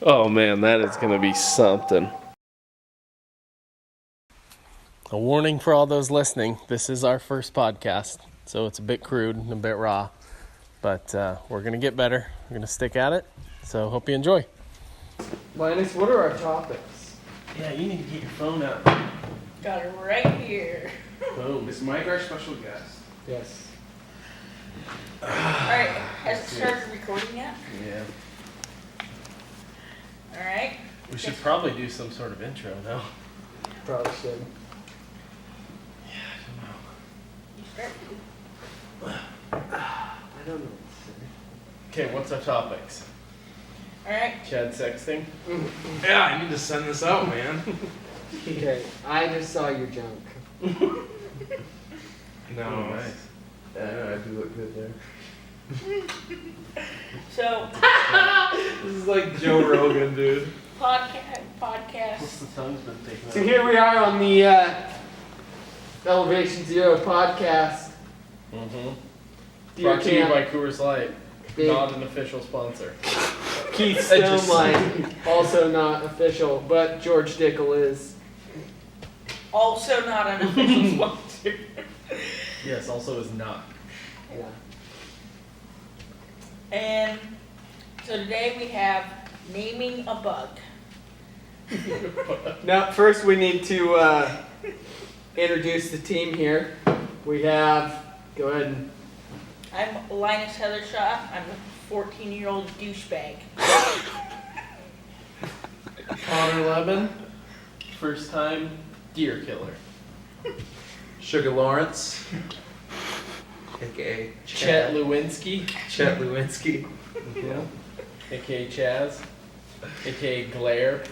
Oh man, that is going to be something. A warning for all those listening. This is our first podcast, so it's a bit crude and a bit raw. But we're going to get better. We're going to stick at it. So hope you enjoy. Linus, what are our topics? Yeah, you need to get your phone out. Got it right here. Boom. Is Mike our special guest? Yes. Alright, has it started recording yet? Yeah. Alright. We should probably do some sort of intro, no? Probably should. You start. I don't know what Okay, what's our topics? Alright. Chad sexting? Yeah, I need to send this out, man. to say. Okay, I just saw your junk. No, Oh, nice. Yeah, I do look good there. So, This is like Joe Rogan, dude. podcast. What's the tongue's been taking So out? here we are on the Elevation Zero podcast. Mm-hmm. Deer Brought to you camp. by Coors Light. Big Not an official sponsor. Keith I just- Stoneline, also not official, but George Dickel is. Also not an official sponsor. Yes, also is not. Yeah. And so today we have naming a bug. Now, first we need to introduce the team here. We have, go ahead and, I'm Linus Heathershot. I'm a 14-year-old douchebag. Connor Levin, first time deer killer. Sugar Lawrence, aka Chet Lewinsky, Chet Lewinsky. yeah. aka Chaz, aka Glare.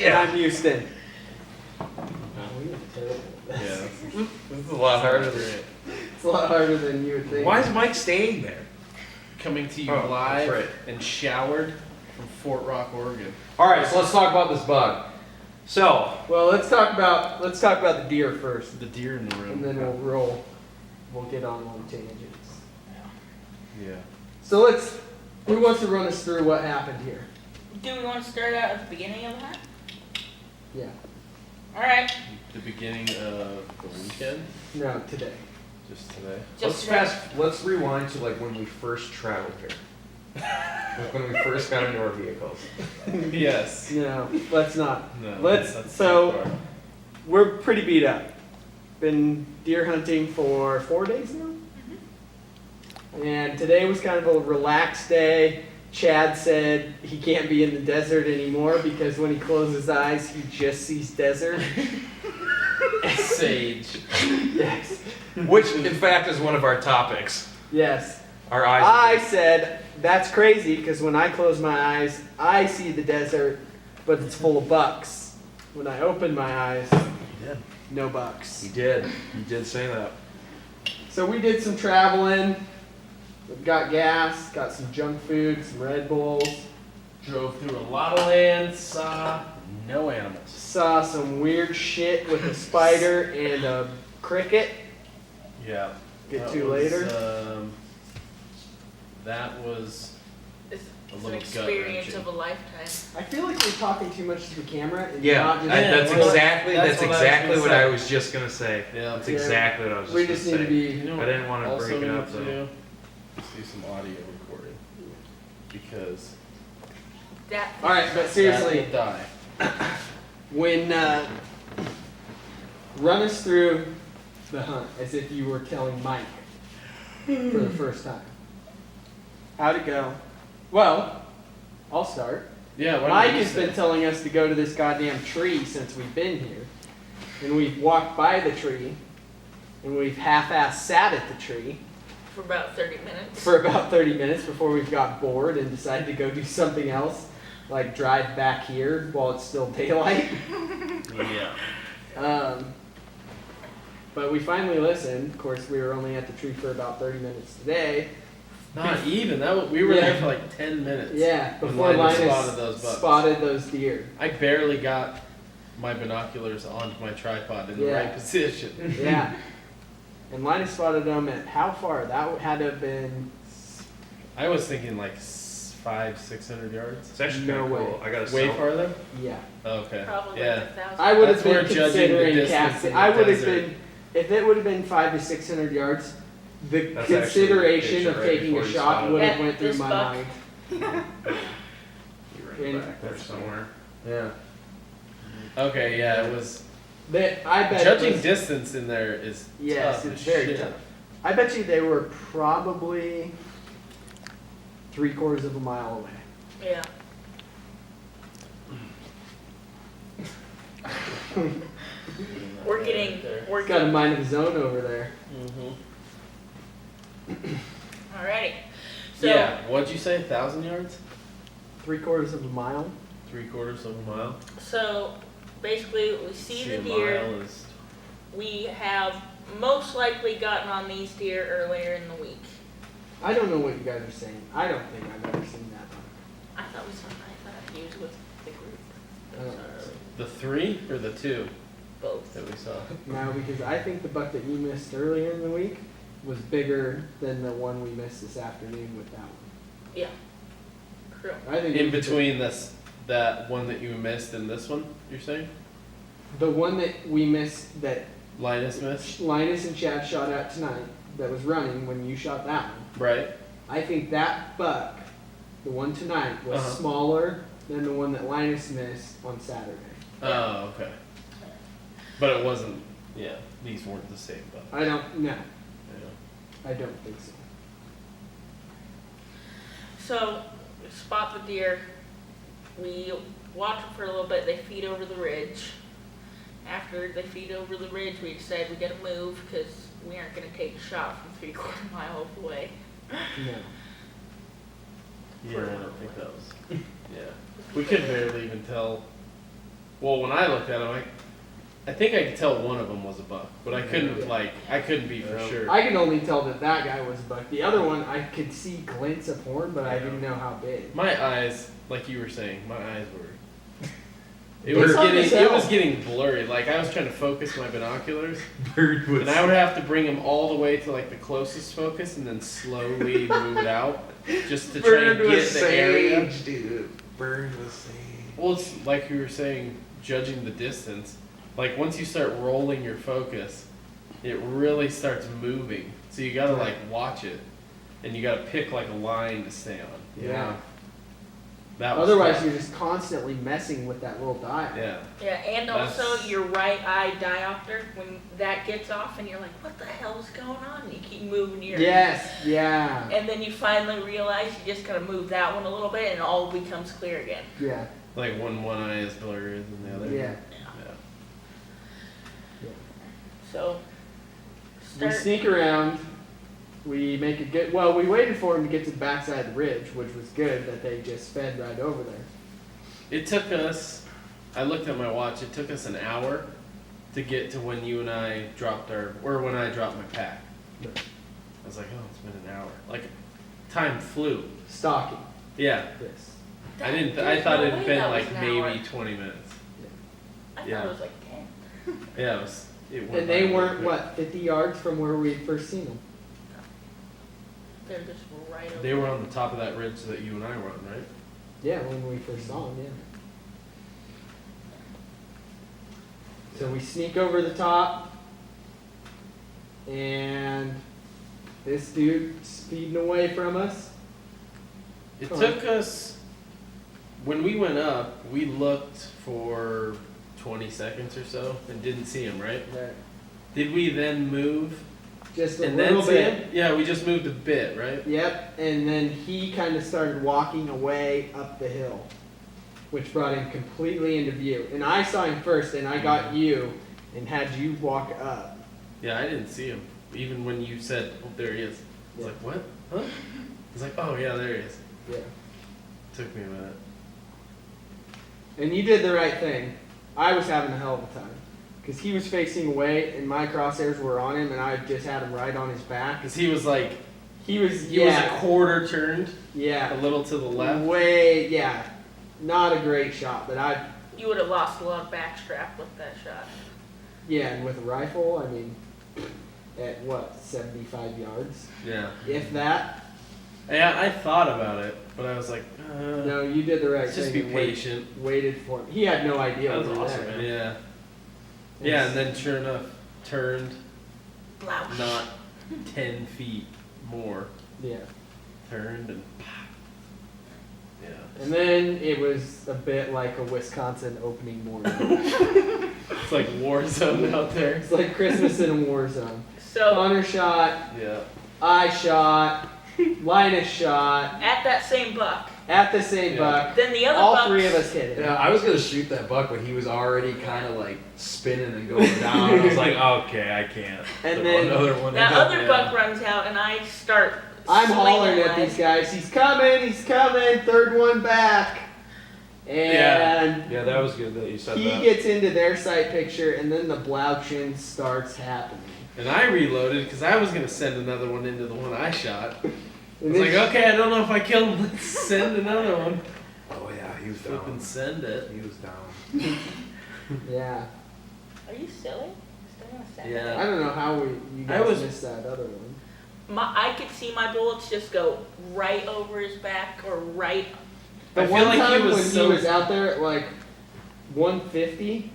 and I'm Houston. We are terrible at Yeah, this. This is a lot harder than Great. It's a lot harder than you would think. Why is Mike staying there? Coming to you Oh, live that's right. and showered from Fort Rock, Oregon. Alright, so let's talk about this bug. So, Well, let's talk about the deer first, The deer in the and room. then we'll get on tangents. Yeah. So who wants to run us through what happened here? Do we want to start out at the beginning of that? Yeah. Alright. The beginning of the weekend, No, today. just today. let's rewind to like when we first traveled here. Like when we first got into our vehicles. Yes. No, let's not. No. Let's. that's So too far. we're pretty beat up. Been deer hunting for 4 days now. And today was kind of a relaxed day. Chad said he can't be in the desert anymore because when he closes his eyes, he just sees desert. Sage. Yes. Which, in fact, is one of our topics. Yes. Our eyes. I said, that's crazy because when I close my eyes, I see the desert, but it's full of bucks. When I open my eyes, He did. no bucks. He did. He did say that. So we did some traveling. We got gas, got some junk food, some Red Bulls. Drove through a lot of land, saw no animals. Saw some weird shit with a spider and a cricket. Yeah. Get That to was, later. That was It's A an little experience gut-wrenching. of a lifetime. I feel like we're talking too much to the camera and Yeah, not just. that's well, exactly that's what I was exactly gonna what say. I was just gonna say. yeah. That's Yeah. exactly what I was We just just gonna need to say. be. You know I didn't want to also break it need up to though. do some audio recording because That. All right, but that seriously, will die. when run us through the hunt as if you were telling Mike for the first time. How'd it go? Well, I'll start. Yeah. why Mike don't you has say? been telling us to go to this goddamn tree since we've been here. And we've walked by the tree. And we've half-assed sat at the tree For about 30 minutes. for about 30 minutes before we've got bored and decided to go do something else. Like drive back here while it's still daylight. Yeah. But we finally listened. Of course, we were only at the tree for about 30 minutes today. Not even. We were Yeah. there for like 10 minutes. Yeah, When before Linus spotted those bucks. spotted those deer. I barely got my binoculars onto my tripod in the Yeah. right position. Yeah. And Linus spotted them at how far? That had to have been I was thinking like 500-600 yards. It's actually No kind of way. cool. I got a Way cell. farther? Yeah. Okay. Probably Yeah. like 1,000. I would have That's where been judging the considering distance casting. in the I would have desert- been, if it would have been 500 to 600 yards, the That's actually the consideration picture of right taking before a you shot spot it. would have Yeah, went through this my buck. mind. You're right And- back there somewhere. Yeah. Okay, yeah, it was. That I bet. Judging it was, distance in there is yes, tough it's as very shit. tough. I bet you they were probably 3/4 of a mile away. Yeah. We're getting, we're He's got a getting, mind of his own over there. alrighty. So, Yeah, what'd you say? 1,000 yards? 3/4 of a mile. 3/4 of a mile. so basically we see the a deer. mile is. We have most likely gotten on these deer earlier in the week. I don't know what you guys are saying. I don't think I've ever seen that buck. I thought he was with the group. I don't think so. The 3 or the 2 Both. that we saw? No, because I think the buck that you missed earlier in the week was bigger than the one we missed this afternoon with that one. Yeah. True. I think In it was between that one that you missed and this one, you're saying? the one that we missed that Linus missed? Linus and Chad shot at tonight that was running when you shot that one. Right. I think that buck, the one tonight, was Uh-huh. smaller than the one that Linus missed on Saturday. Oh, okay. But it wasn't, yeah, these weren't the same, but. I don't know. Yeah. I don't think so. So we spot the deer. We watch them for a little bit. They feed over the ridge. After they feed over the ridge, we decide we gotta move because we aren't gonna take a shot from 3/4 mile away. No. Yeah, I don't think that was. Yeah. We could barely even tell. Well, when I looked at them, I think I could tell one of them was a buck, but I couldn't, Yeah. I couldn't be for sure. I can only tell that that guy was a buck. The other one, I could see glints of horn, but I Yeah. didn't know how big. My eyes, like you were saying, my eyes were. It It's was hard to getting, tell. it was getting blurry. Like I was trying to focus my binoculars, Bird was. and I would have to bring them all the way to like the closest focus, and then slowly move it out, just to try and Bird get was the area. sage, dude. Bird was sage. Well, it's like you were saying, judging the distance. Like once you start rolling your focus, it really starts moving. So you gotta like watch it, and you gotta pick like a line to stay on. Yeah. That was Otherwise, tough. you're just constantly messing with that little dial. Yeah. Yeah, and also That's- your right eye diopter, when that gets off and you're like, what the hell is going on? And you keep moving your. Yes. Yeah. And then you finally realize you just gotta move that one a little bit and it all becomes clear again. Yeah. Like when one eye is blurry than the other. Yeah. Yeah. So, We start. sneak around. We make a good. Well, we waited for him to get to the backside of the ridge, which was good that they just sped right over there. It took us. I looked at my watch. It took us an hour to get to when you and I dropped when I dropped my pack. I was like, oh, it's been an hour. Like, time flew. Stalking. Yeah. Yes. I didn't. I There's thought no it way had been that was like an maybe hour. 20 minutes. I thought yeah. it was like 10. Yeah, it was. It went And they by weren't really quick. what 50 yards from where we had first seen them. They're just right over. They were on the top of that ridge that you and I were on, right? Yeah, when we first saw them. Yeah. So we sneak over the top, and this dude speeding away from us. It Huh. took us. When we went up, we looked for 20 seconds or so and didn't see him, right? Did we then move Just a and little then see bit. him? Yeah, we just moved a bit, right? Yep, and then he kind of started walking away up the hill, which brought him completely into view. And I saw him first, and I got you and had you walk up. Yeah, I didn't see him. Even when you said, oh, there he is. I was Yeah. like, what? Huh? I was like, oh, yeah, there he is. Yeah. Took me a minute. And you did the right thing. I was having a hell of a time. Because he was facing away, and my crosshairs were on him, and I just had him right on his back. Because he was like, He was, he was a quarter turned, a yeah. little to the left. Way, yeah. Not a great shot, but I, You would have lost a lot of backstrap with that shot. yeah, and with a rifle, I mean, at what, 75 yards? Yeah. If that? Yeah, I thought about it. but I was like, No, you did the right let's just thing. be and patient. Waited for him. He had no idea That was we were awesome, there. man. Yeah. Yeah, and then sure enough, turned Blouch. not 10 feet more. Yeah. Turned and yeah. And then it was a bit like a Wisconsin opening morning. It's like war zone out there. It's like Christmas in a war zone. So Connor shot, Yeah. I shot, Linus shot, at that same buck, at the same Yeah. buck. then the other All bucks, three of us hit it. Yeah, I was gonna shoot that buck, but he was already kind of like spinning and going down. I was like, okay, I can't. And Throw then another one. that in. other Yeah. buck runs out, and I start. I'm swinging hollering at my- these guys. He's coming, third one back. And Yeah, that was good that you said he that. gets into their sight picture, and then the blouching starts happening. And I reloaded because I was gonna send another one into the one I shot. I And was like, then okay, I don't know if I killed him. Let's send another one. Oh yeah, he was Flip down. and send it. He was down. yeah, Are you silly? Still gonna send it? Yeah. I don't know how you I guys was- missed that other one. I could see my bullets just go right over his back or right. The I feel one like he time was when so- he was out there at like 150,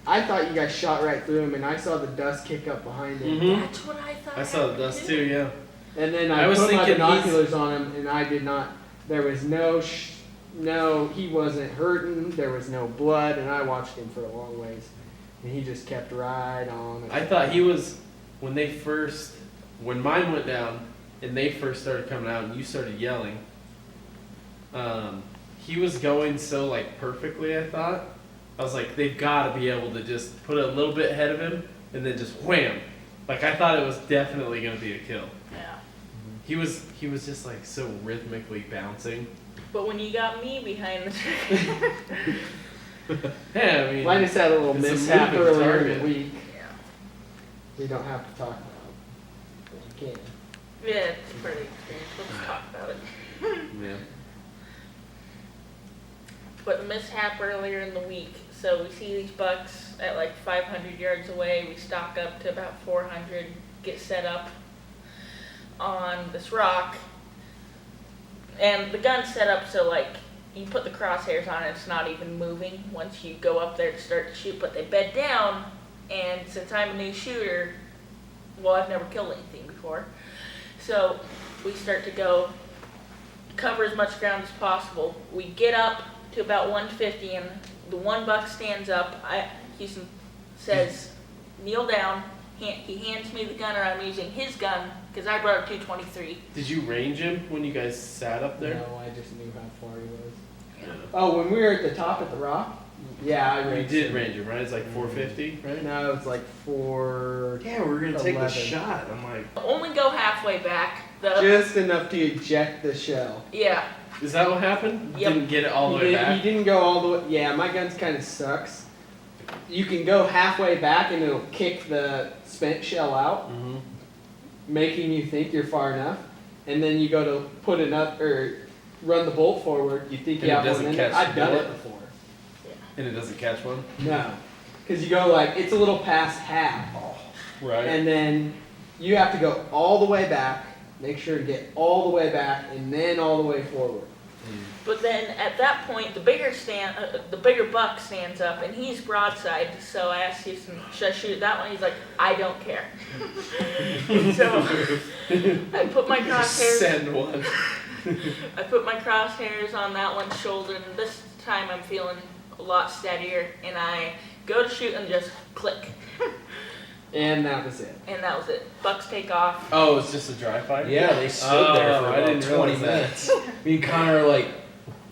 I thought you guys shot right through him, and I saw the dust kick up behind him. Mm-hmm. That's what I thought. I saw the happened, dust too. Yeah. And then I I was put my thinking binoculars on him, and I did not. There was no, he wasn't hurting. There was no blood, and I watched him for a long ways, and he just kept right on. I thought he was when mine went down and they first started coming out and you started yelling. He was going so like perfectly. I thought I was like, they've got to be able to just put it a little bit ahead of him and then just wham. Like I thought it was definitely gonna be a kill. Yeah. He was just like so rhythmically bouncing. But when you got me behind the trigger, Yeah, I mean, Linus had a little it's a mishap moving earlier in target. the week. yeah, We don't have to talk about, but you can. yeah, it's a pretty experience. Let's talk about it. yeah. But the mishap earlier in the week. So we see these bucks at like 500 yards away. We stalk up to about 400, get set up on this rock, and the gun's set up so like you put the crosshairs on it, it's not even moving once you go up there to start to shoot. But they bed down, and since I'm a new shooter, well, I've never killed anything before, so we start to go cover as much ground as possible. We get up to about 150, and the one buck stands up. Houston says, "Kneel down." He hands me the gun, or I'm using his gun because I brought a 223. Did you range him when you guys sat up there? No, I just knew how far he was. Yeah. Oh, when we were at the top at the rock? Yeah, I You ranged did him. range him, right? It's like 450, right? No, it's like 4. Yeah, we were gonna take the 11. shot. I'm like, Only go halfway back. Just enough to eject the shell. Yeah, Is that what happened? Yep. Didn't get it all the he way didn't- back? He didn't go all the way. Yeah, my gun's kind of sucks. You can go halfway back and it'll kick the spent shell out, Mm-hmm. making you think you're far enough. And then you go to put it up or run the bolt forward. You think And you it have one doesn't in there. catch I've the done bullet? it before. And it doesn't catch one? No, because you go like it's a little past half. Right. And then you have to go all the way back, make sure to get all the way back, and then all the way forward. but then at that point, the bigger buck stands up, and he's broadside. So I asked Houston, "Should I shoot that one?" He's like, "I don't care." So I put my crosshairs. Send one. I put my crosshairs on that one's shoulder, and this time I'm feeling a lot steadier. And I go to shoot, and just click, And that was it. and that was it. Bucks take off. Oh, it's just a dry fire? yeah, they stood there for Oh, I about didn't 20 realize that. minutes. Me and Connor are like,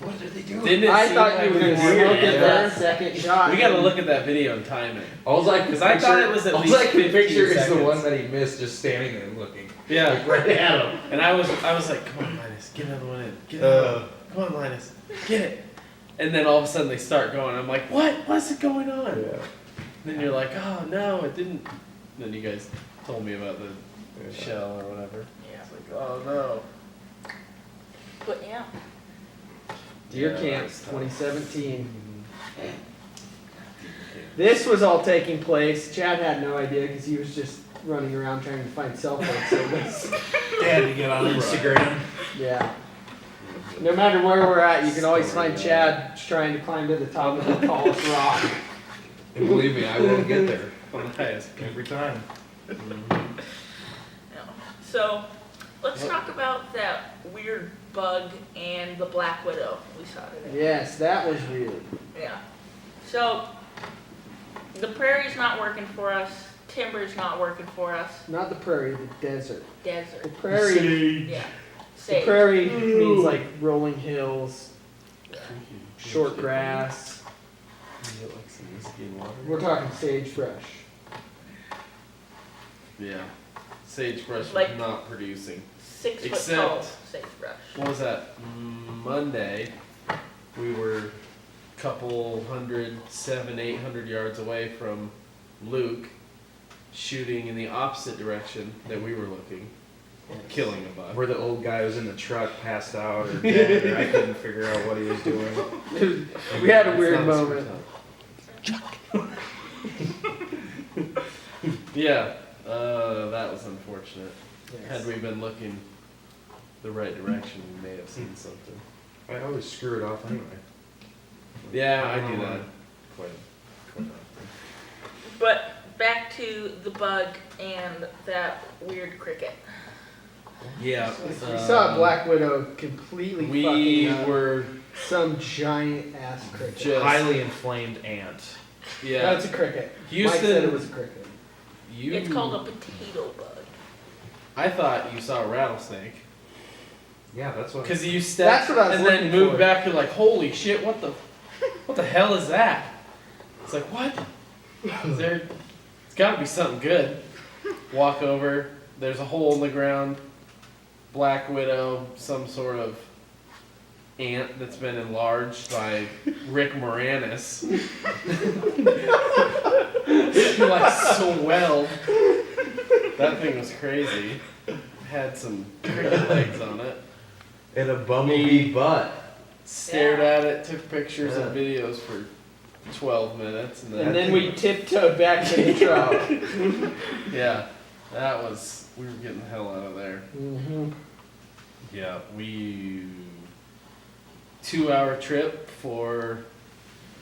what are they doing? Didn't it I seem thought like you were going to weird? look at Yeah. that second shot. We gotta look at that video and time it. All I Because I thought it was at least I can 15 picture is the seconds. one that he missed, just standing there looking. Yeah. Like right at him. And I was like, come on, Linus, get another one in. Get another one. Come on, Linus, get it. And then all of a sudden they start going. I'm like, what? What's it going on? And then you're like, oh no, it didn't. And then you guys told me about the shell or whatever. Yeah. It's like, oh no. But yeah, Deer Yeah, Camps that was tough. 2017. This was all taking place. Chad had no idea because he was just running around trying to find cell phone service. Dad to get on Instagram. Yeah. No matter where we're at, you can always Story, find yeah. Chad trying to climb to the top of the tallest rock. And believe me, I will get there On the highest peak. every time. Yeah. So, let's talk about that weird bug and the black widow we saw today. Yes, that was weird. Yeah. So, the prairie's not working for us. Timber's not working for us. Not the prairie, the desert. The Desert. prairie, Yeah. the Sage. prairie means like rolling hills, short grass. You get like some whiskey and water. We're talking sagebrush. Yeah. Sagebrush was Like- not producing. 6 foot Except- tall sagebrush. What was that? Monday, we were a couple 800 yards away from Luke, shooting in the opposite direction that we were looking, killing a buck. Where the old guy was in the truck, passed out or dead, or I couldn't figure out what he was doing. We had a It's weird not moment. Yeah, that was unfortunate. Yes. Had we been looking the right direction, we may have seen something. I always screw it off anyway. Yeah, I do that quite often. But back to the bug and that weird cricket. Yeah. We saw a black widow completely We fucking up were some giant ass cricket. Just- Highly inflamed ant. yeah. That's a cricket. Houston- Mike said it was a cricket. You. It's called a potato bug. I thought you saw a rattlesnake Yeah, that's what. because you stepped That's what I was and then looking moved for. back. You're like, holy shit! What the hell is that? It's like what? Is there? It's got to be something good. Walk over. There's a hole in the ground. Black widow, some sort of ant that's been enlarged by Rick Moranis. Like swelled. That thing was crazy. Had some cricket legs on it. And a bumblebee butt. Stared Yeah. at it, took pictures and Yeah. videos for 12 minutes, and And then then we tiptoed back to the truck. yeah, that was we were getting the hell out of there. Mm-hmm. Yeah, 2-hour trip for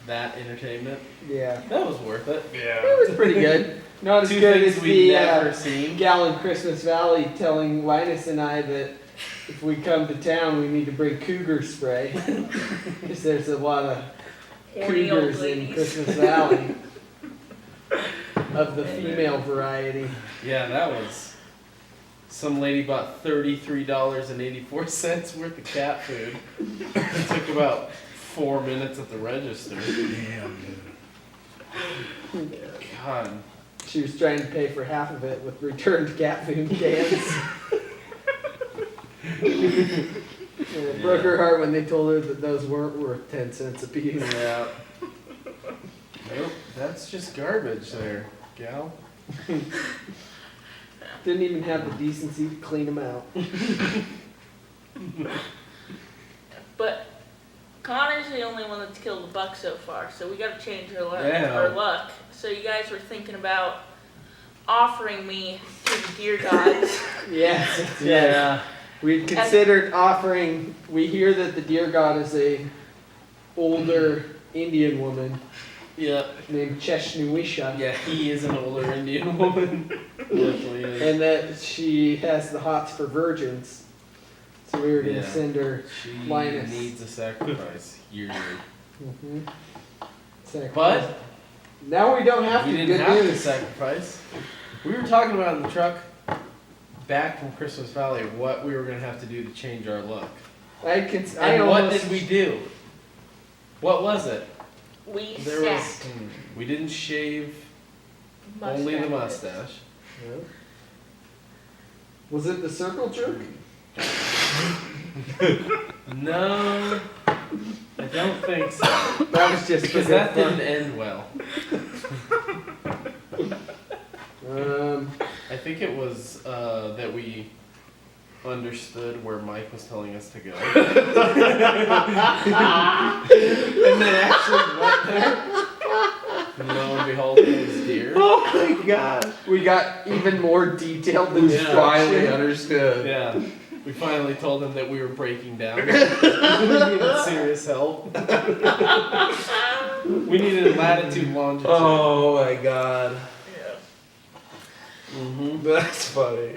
that entertainment. Yeah. That was worth it. It was pretty good. Not as Two good things as we've the never seen. gal in Christmas Valley telling Linus and I that if we come to town, we need to bring cougar spray. Because there's a lot of Horny old cougars in ladies. Christmas Valley of the female variety. Yeah, that was. Some lady bought $33.84 worth of cat food. It took about 4 minutes at the register. God. She was trying to pay for half of it with returned cat food cans. And it broke her heart when they told her that those weren't worth 10 cents a piece. Yeah. Nope, that's just garbage there, gal. Didn't even have the decency to clean them out. But Connor's the only one that's killed a buck so far, so we gotta change our luck. Yeah. Our luck. So you guys were thinking about offering me to the deer gods. Yes. Yeah. We considered offering. We hear that the deer god is a older Indian woman Yeah. named Cheshnuisha, Yeah, he is an older Indian woman. Definitely is. and that she has the hots for virgins. So we were gonna Yeah. send her. She Linus. needs a sacrifice yearly. But now we don't have We to. didn't Good have to news. sacrifice. We were talking about in the truck back from Christmas Valley what we were going to have to do to change our look. I And what almost, did we do? What was it? We There was. sacked We didn't shave only the mustaches. mustache. Yeah. Was it the circle jerk? No, I don't think so. That was just Because that didn't end well. I think it was that we understood where Mike was telling us to go. And then actually went there. And lo and behold, it was deer. Oh my god. We got even more detailed than Yeah. Finally instruction. understood. Yeah. We finally told him that we were breaking down. We needed serious help. We needed latitude, longitude. Oh my god. Yeah. Mm-hmm. That's funny.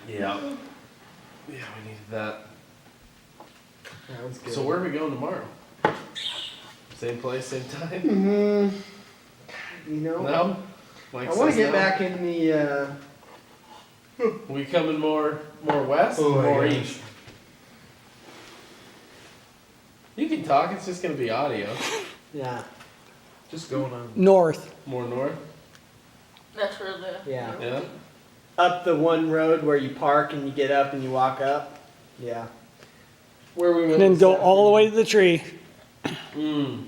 Yeah. Yeah, we needed that. That was good. So where are we going tomorrow? Same place, same time? You know, No? Mike I want to says get no. back in the. We coming more west Oh or my more gosh. east? You can talk, it's just gonna be audio. Yeah. Just going on. North. More north? That's where the. Yeah. Yeah. Up the one road where you park and you get up and you walk up. Yeah. Where we went. And then this go all the way to afternoon. the tree. Mm.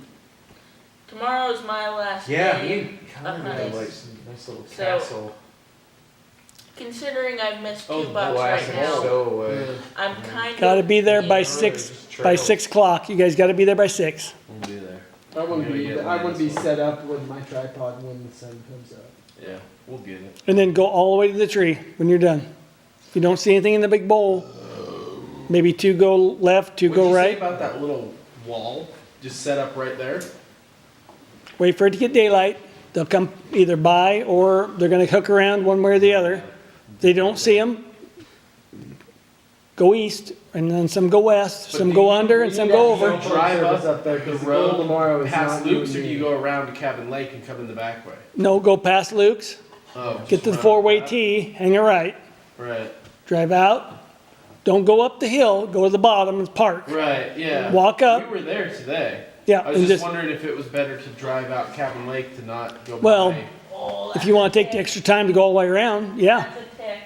Tomorrow's my last Yeah, day. me kind of nice. like some nice little So- castle. Considering I've missed Oh, 2 bucks Glass right and now, stowaway. I'm kind of. Gotta be there by Yeah. 6 o'clock. You guys gotta be there by 6. We'll be there. I wouldn't We're be. gonna get I wouldn't be Linus one. set up with my tripod when the sun comes up. Yeah, we'll get it. And then go all the way to the tree when you're done. If you don't see anything in the big bowl, maybe 2 go left, 2 What'd go you say right. about that little wall? Just set up right there? Wait for it to get daylight. They'll come either by or they're gonna hook around one way or the other. If they don't see them, go east, and then some go west, But some do go you- under, and some go You over. drive up there the because the goal tomorrow road is past not you Luke's, and or do me. you go around to Cabin Lake and come in the back way? No, go past Luke's, Oh, get just to the around 4-way that? T, hang a right, Right, drive out. Don't go up the hill, go to the bottom and park. right, yeah. Walk up. We were there today. Yeah, I was and just just, wondering if it was better to drive out Cabin Lake to not go Well, by. Oh, if you wanna take the extra time to go all the way around, yeah. That's a tick.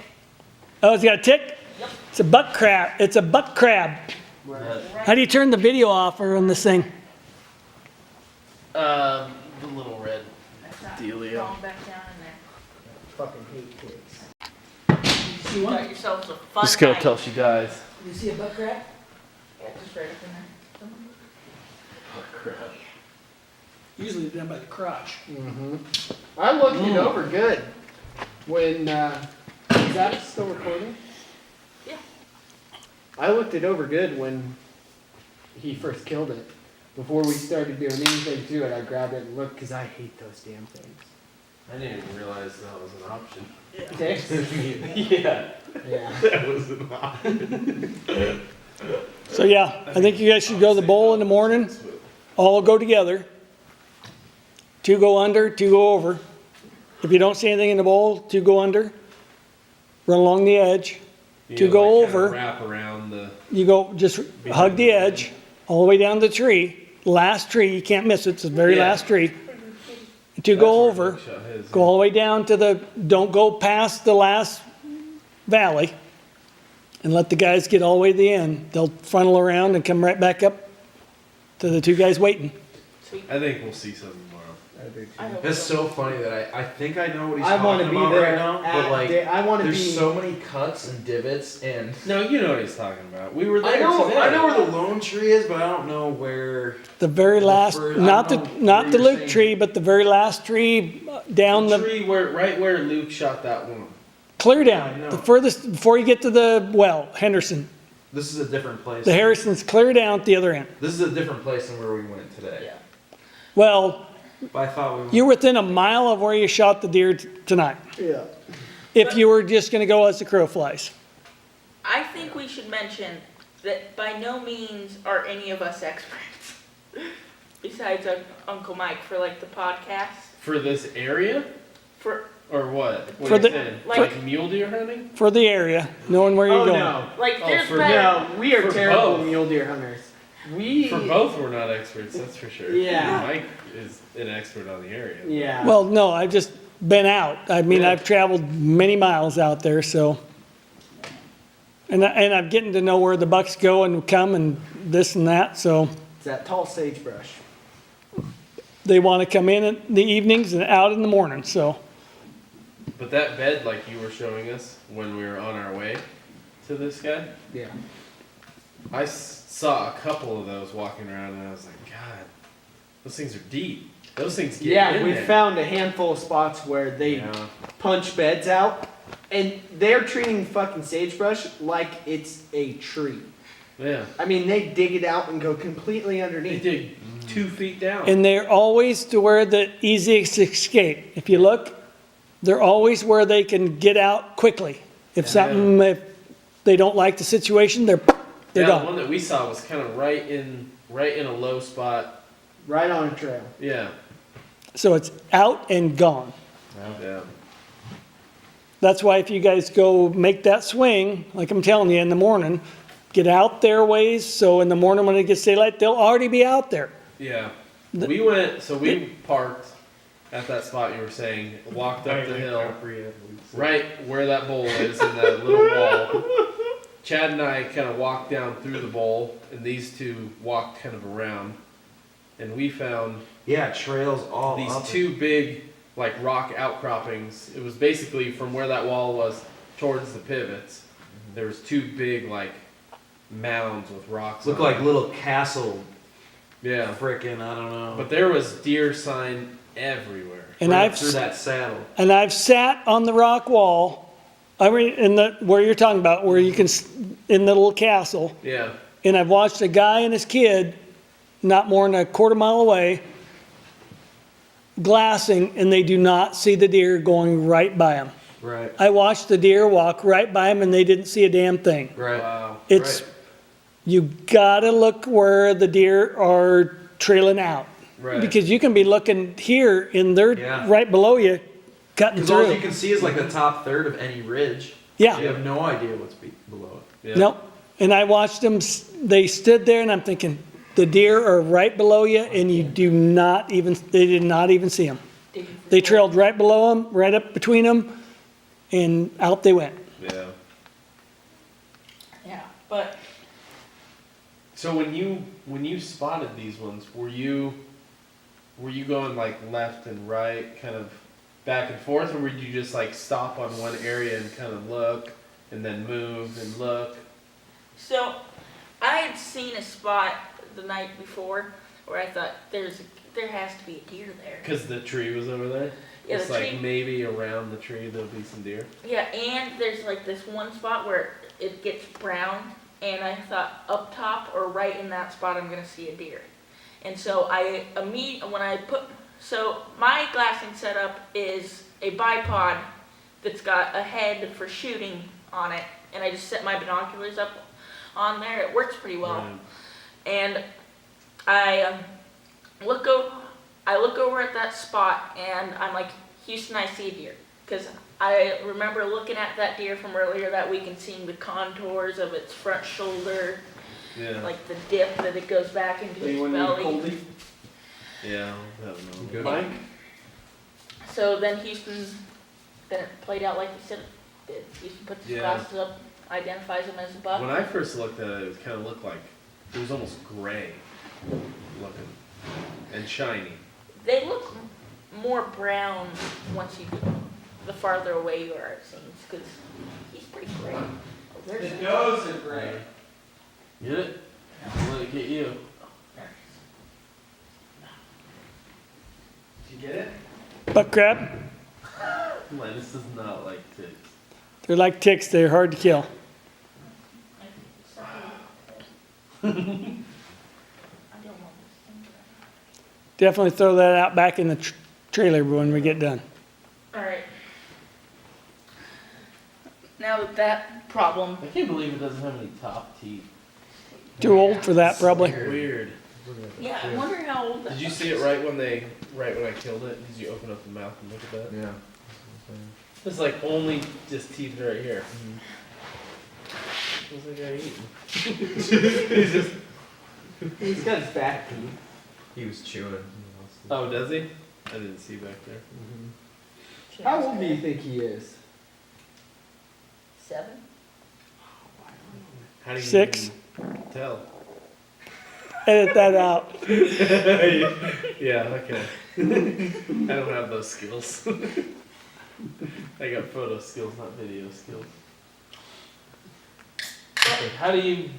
Oh, it's got a tick? Yep. It's a buck crab, it's a buck crab. How do you turn the video off or on this thing? The little red That's not dealio. falling back down in there. Fucking hate kids. You got yourselves a fun Just go night. till she dies. You see a buck crab? Yeah, just right up in there. Usually down by the crotch. I looked it over good. When is that still recording? Yeah. I looked it over good when he first killed it. Before we started doing anything to it, I grabbed it and looked because I hate those damn things. I didn't even realize that was an option. Okay. Yeah, Yeah. that was an option. So yeah, I think you guys should go to the bowl in the morning, all go together. 2 go under, 2 go over. If you don't see anything in the bowl, 2 go under. Run along the edge. You To know, go like, kinda over. Wrap around the. You go, just hug the edge, all the way down to the tree. Last tree, you can't miss it, it's the very Yeah. last tree. 2 go That's where over, Luke shot his, go all the way down to the, don't go past the last valley. And let the guys get all the way to the end. They'll funnel around and come right back up to the 2 guys waiting. Sweet. I think we'll see something tomorrow. I hope That's so. so funny that I think I know what he's I want talking to be about there. right now, at but like I want to there's be. so many cuts and divots and No, you know what he's talking about. We were there I know today. where the lone tree is, but I don't know where The very The last, fir- I not don't the, know not where the you're Luke saying- tree, but the very last tree down the the, tree right where Luke shot that one. clear I down. know. The furthest, before you get to the well, Henderson. this is a different place. The Harrison's clear down at the other end. This is a different place than where we went today. Yeah. Well, But I thought we went. you're within a mile of where you shot the deer tonight. Yeah. If you were just gonna go as the crow flies. I think we should mention that by no means are any of us experts. Besides Uncle Mike for like the podcast. For this area? For Or what? What For are you the- saying? like- Like mule deer hunting? For the area, knowing where you're Oh going. no. like Oh, there's for better. No, we are For terrible both. mule deer hunters. We. For both, we're not experts, that's for sure. Yeah. Mike is an expert on the area. Yeah. Well, no, I've just been out. I mean, Yeah. I've traveled many miles out there, so. And I'm getting to know where the bucks go and come and this and that, so. It's that tall sagebrush. They wanna come in the evenings and out in the morning, so. But that bed, like you were showing us when we were on our way to this guy, Yeah. I saw a couple of those walking around and I was like, God, those things are deep. Those things get Yeah, in we there. found a handful of spots where they Yeah. punch beds out And they're treating fucking sagebrush like it's a tree. Yeah. I mean, they dig it out and go completely They underneath. dig 2 feet down. And they're always to where the easiest escape. If you look, they're always where they can get out quickly. If if they don't like the situation, they're yeah, gone. the one that we saw was kind of right in a low spot. Right on a trail. Yeah. So it's out and gone. Yeah. That's why if you guys go make that swing, like I'm telling you in the morning, get out their ways, so in the morning when it gets daylight, they'll already be out there. Yeah. We parked at that spot you were saying, walked up the hill, right where that bowl is in that little wall. Chad and I kind of walked down through the bowl, and these two walked kind of around. And we found Yeah, trails all these up. 2 big, like, rock outcroppings. It was basically from where that wall was towards the pivots. There was 2 big, like, mounds with rocks Look on like it. little castle, Yeah. frickin', I don't know. But there was deer sign everywhere. And Right I've through that saddle. And I've sat on the rock wall, I mean, where you're talking about, where you can, in the little castle, Yeah. and I've watched a guy and his kid, not more than a quarter mile away, glassing, and they do not see the deer going right by them. Right. I watched the deer walk right by them, and they didn't see a damn thing. Right. Wow. It's, Right. you gotta look where the deer are trailing out. Right. Because you can be looking here, and they're Yeah. right below you, cutting Because all you through. can see is like the top third of any ridge. Yeah. You have no idea what's below it. Yeah. Nope. And I watched them, they stood there and I'm thinking, the deer are right below you and you do not even, they did not even see them. They trailed right below them, right up between them, and out they went. Yeah. Yeah, but So when you spotted these ones, were you going like left and right, kind of back and forth, or would you just like stop on one area and kind of look, and then move and look? so I had seen a spot the night before where I thought there has to be a deer there. Because the tree was over there. Yeah, It's the like tree. maybe around the tree there'll be some deer. Yeah, and there's like this one spot where it gets brown, and I thought up top or right in that spot I'm gonna see a deer. And so so my glassing setup is a bipod that's got a head for shooting on it, and I just set my binoculars up on there. It works pretty well. Right. And I look over at that spot, and I'm like, Houston, I see a deer. Because I remember looking at that deer from earlier that week and seeing the contours of its front shoulder, Yeah. like the dip that it goes back into its Anyone need belly. cold leaf? Yeah. I don't know. Good. Mike? So then then it played out like you said it did. Houston puts his Yeah. glasses up, identifies him as a buck. When I first looked at it, it kind of looked like it was almost gray looking and shiny. They look more brown once the farther away you are, it seems, because he's pretty gray. Oh, there's The nose are gray. Get it? Let it get you. there Did you get it? Buck crab, Linus does not like ticks. they're like ticks, they're hard to kill. I don't want this thing. Definitely throw that out back in the trailer when we get done. All right. Now that problem, I can't believe it doesn't have any top teeth. Too old for that, probably. Weird. yeah, I wonder how old that. Did you see it right when I killed it? Did you open up the mouth and look at that? Yeah. It's like only just teeth right here. What's that guy eating? He's got his back teeth. He was chewing. Oh, does he? I didn't see back there. How old do you think he is? 7? How do you 6. even tell? Edit that out. Yeah, okay. I don't have those skills. I got photo skills, not video skills. How do you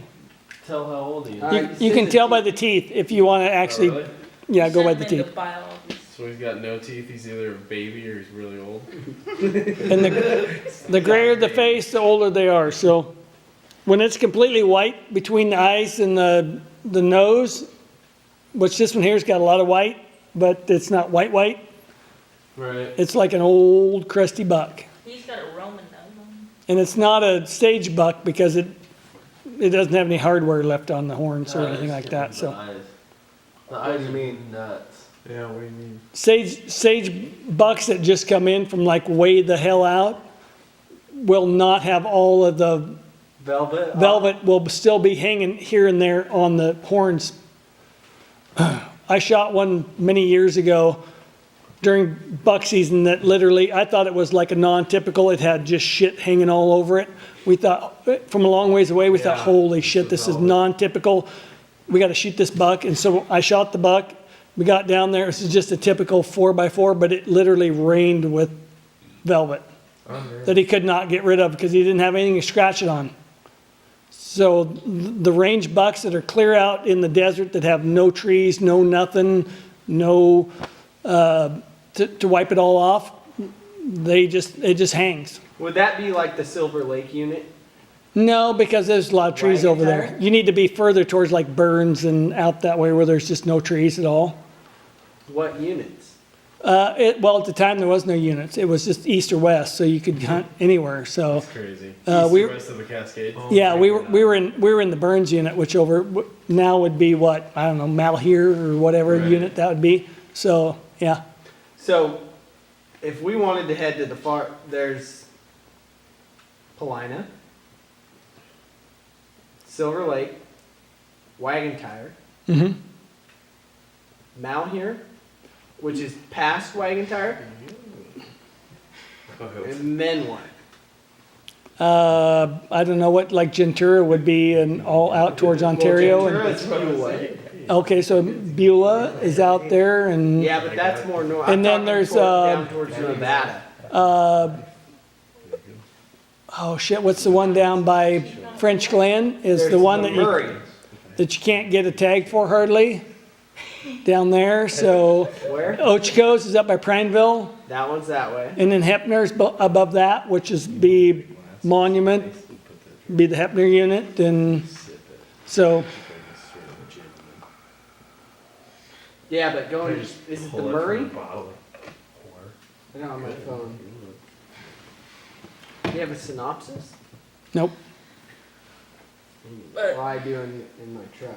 tell how old he is? All You, right, you can tell by the teeth if you want to actually, Oh, really? yeah, go by the Send them teeth. to biology. So he's got no teeth. He's either a baby or he's really old. And the grayer the face, the older they are. So when it's completely white between the eyes and the nose, which this one here's got a lot of white, but it's not white white. Right. It's like an old crusty buck. He's got a Roman nose on him. And it's not a stage buck because it doesn't have any hardware left on the horns or anything like that. So The eyes mean nuts. Yeah, what do you mean? sage bucks that just come in from like way the hell out will not have all of the velvet will still be hanging here and there on the horns. I shot one many years ago during buck season that literally, I thought it was like a non-typical. It had just shit hanging all over it. We thought, from a long ways away, we thought, holy shit, this is non-typical. We got to shoot this buck. And so I shot the buck. We got down there. This is just a typical 4x4, but it literally rained with velvet that he could not get rid of because he didn't have anything to scratch it on. So the range bucks that are clear out in the desert that have no trees, no nothing, no to wipe it all off, it just hangs. Would that be like the Silver Lake unit? No, because there's a lot of trees Wagon over there. tire? You need to be further towards like Burns and out that way where there's just no trees at all. What units? Well, at the time there was no units. It was just east or west, so you could hunt anywhere. So That's crazy. we- West of the Cascades. yeah, we were in the Burns unit, which now would be what, I don't know, Malheur or whatever Right. unit that would be. So yeah, So, if we wanted to head to the far, there's Paulina, Silver Lake, Wagon Tire, hmm Malheur, which is past Wagon Tire, and then what? I don't know what like Gentura would be and all out towards Ontario. Well, And, Gentura's Mule Lake. okay, so Beulah is out there and Yeah, but that's more north. And then there's, down towards Nevada. oh shit, what's the one down by French Glen? Is There's the one that Murray. you can't get a tag for hardly down there. So Where? Ochiko's is up by Prineville, That one's that way. and then Hepner's above that, which is be Monument, be the Hepner unit, and so Yeah, but going, is it the Murray? Bottle. I got it on my phone. Do you have a synopsis? nope. But- Well, I do in my truck.